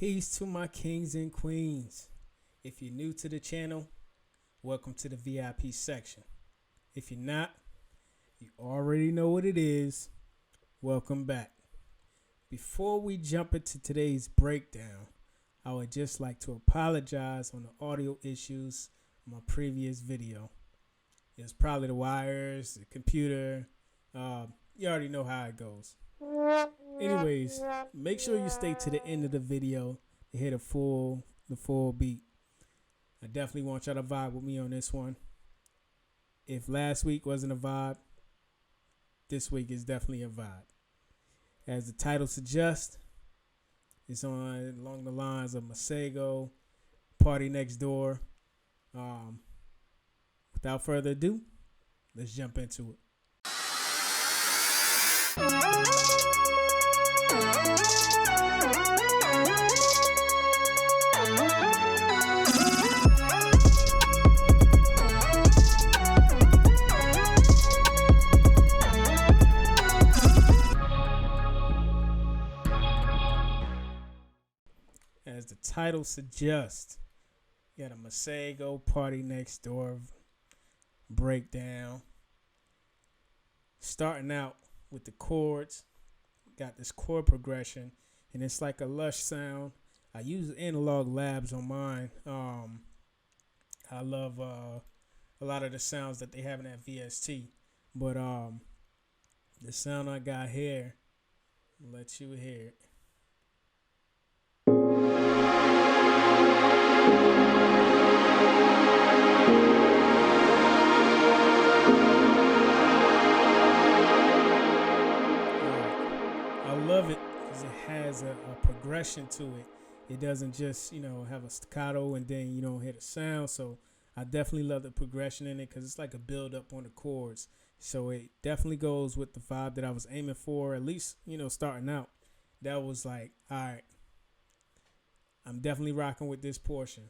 Peace to my kings and queens. If you're new to the channel, welcome to the Vee.I.P section. If you're not, you already know what it is. Welcome back. Before we jump into today's breakdown, I would just like to apologize on the audio issues of my previous video. It was probably the wires, the computer. You already know how it goes. Anyways, make sure you stay to the end of the video to hear the full beat. I definitely want y'all to vibe with me on this one. If last week wasn't a vibe, this week is definitely a vibe. As the title suggests, it's on along the lines of Masego, Partynextdoor. Without further ado, let's jump into it. As the title suggests, you got a Masego Partynextdoor breakdown. Starting out with the chords, got this chord progression, and it's like a lush sound. I use analog labs on mine. I love a lot of the sounds that they have in that VST, but the sound I got here, I'll let you hear it. I love it because it has a progression to it. It doesn't just, have a staccato and then you don't hear the sound. So I definitely love the progression in it because it's like a build up on the chords. So it definitely goes with the vibe that I was aiming for, at least, starting out. That was like, all right, I'm definitely rocking with this portion.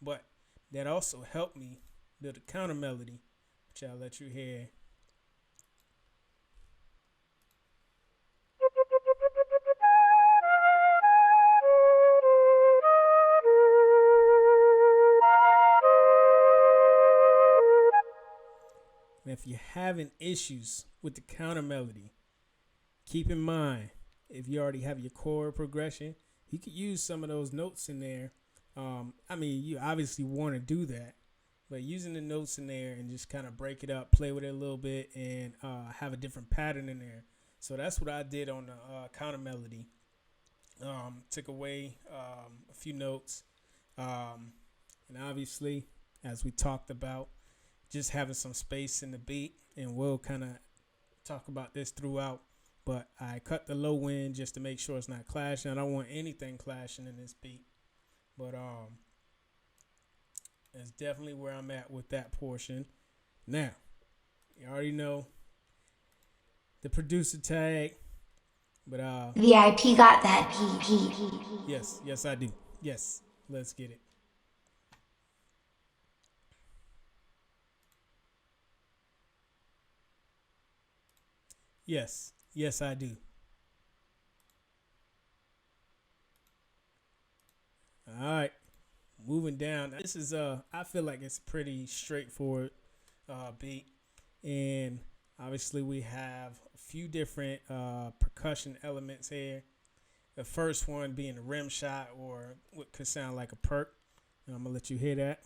But that also helped me build a counter melody, which I'll let you hear. And if you're having issues with the counter melody, keep in mind, if you already have your chord progression, you could use some of those notes in there. You obviously want to do that, but using the notes in there and just kind of break it up, play with it a little bit, and have a different pattern in there. So that's what I did on the counter melody. Took away a few notes, and obviously, as we talked about, just having some space in the beat, and we'll kind of talk about this throughout. But I cut the low end just to make sure it's not clashing. I don't want anything clashing in this beat. But that's definitely where I'm at with that portion. Now, you already know the producer tag. But Vee.I.P got that P. Yes, I do. Yes, let's get it. Yes, I do. All right, moving down. This is I feel like it's a pretty straightforward beat, and obviously we have a few different percussion elements here. The first one being a rim shot, or what could sound like a perk. And I'm gonna let you hear that.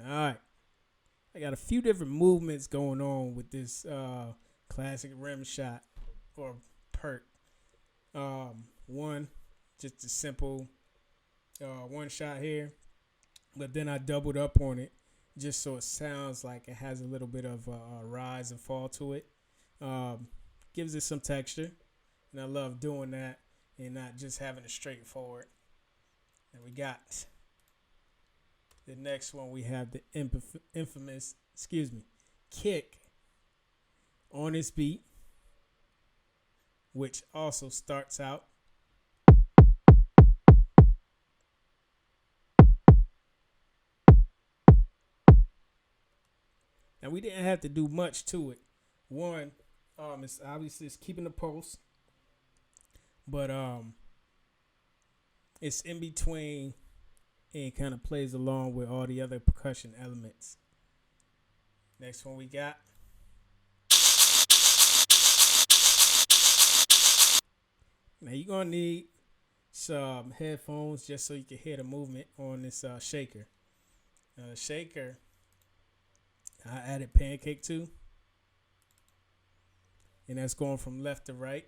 All right, I got a few different movements going on with this classic rim shot or perk. One, just a simple one shot here, but then I doubled up on it just so it sounds like it has a little bit of a rise and fall to it. Gives it some texture, and I love doing that and not just having it straightforward. And we got the next one. We have the infamous, kick on this beat, which also starts out. Now we didn't have to do much to it. One, it's obviously it's keeping the pulse, but it's in between and kind of plays along with all the other percussion elements. Next one we got. Now you're gonna need some headphones just so you can hear the movement on this shaker. Shaker, I added pancake to, and that's going from left to right.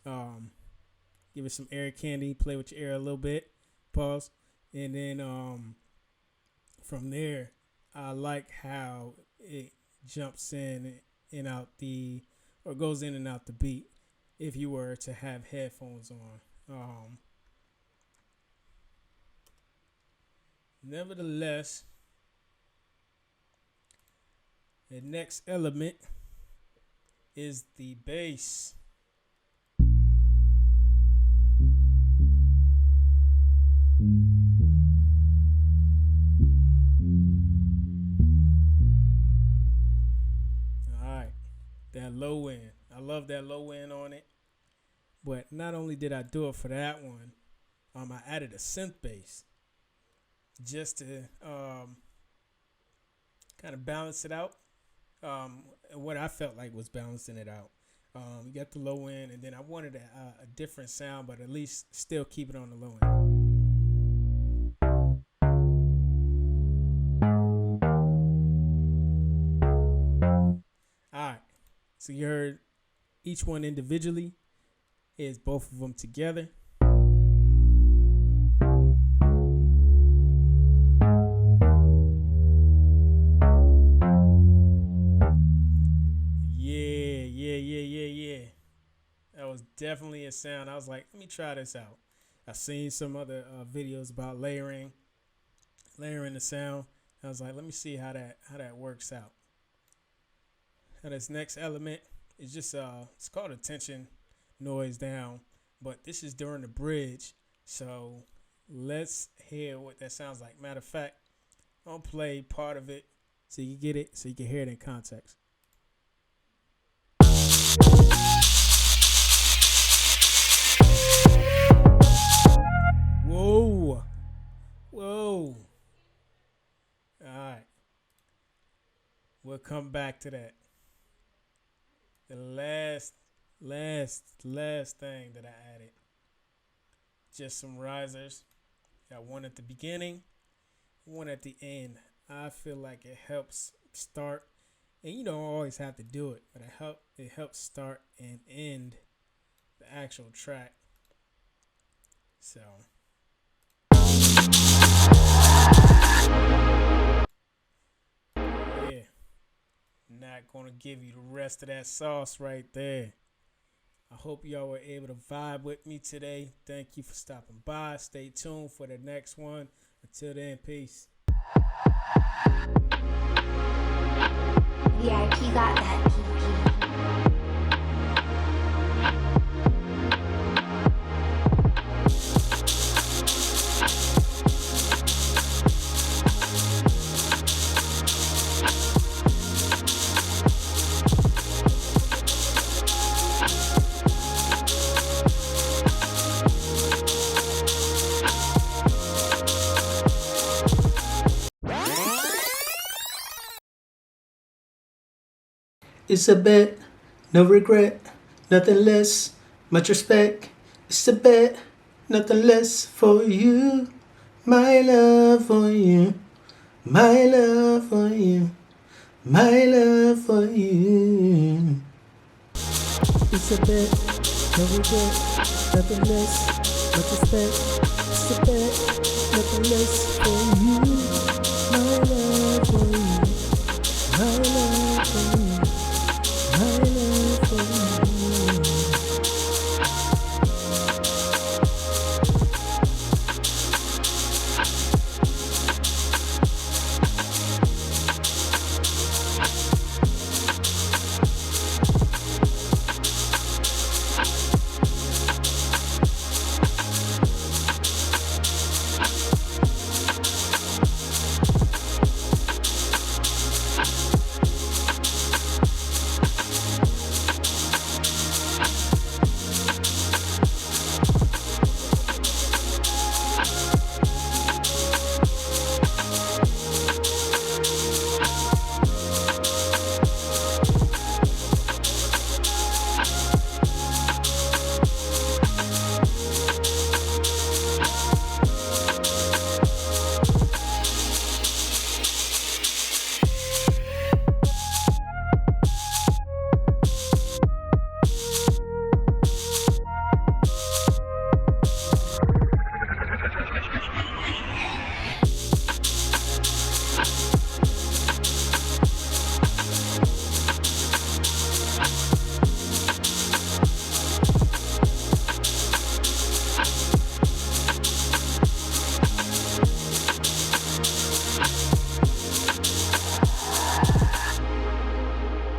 Give it some air candy, play with your air a little bit, pause, and then from there, I like how it jumps in and out or goes in and out the beat. If you were to have headphones on, nevertheless, the next element is the bass. Alright, that low end. I love that low end on it. But not only did I do it for that one, I added a synth bass just to kind of balance it out. What I felt like was balancing it out. You got the low end, and then I wanted a different sound, but at least still keep it on the low end. All right, so you heard each one individually. Is both of them together. Yeah. That was definitely a sound. I was like, let me try this out. I've seen some other videos about layering the sound. I was like, let me see how that works out. Now this next element is just it's called a tension noise down, but this is during the bridge, so let's hear what that sounds like. Matter of fact, I'll play part of it so you get it, so you can hear it in context. Whoa. All right, we'll come back to that. The last thing that I added, just some risers. Got one at the beginning, one at the end. I feel like it helps start, and you don't always have to do it, but it helps start and end the actual track. So yeah, not gonna give you the rest of that sauce right there. I hope y'all were able to vibe with me today. Thank you for stopping by. Stay tuned for the next one. Until then, peace. Vee.I.P got that PP. It's a bet, no regret, nothing less, much respect. It's a bet, nothing less for you, my love for you, my love for you, my love for you. It's a bet, no regret, nothing less, much respect. It's a bet, nothing less for you,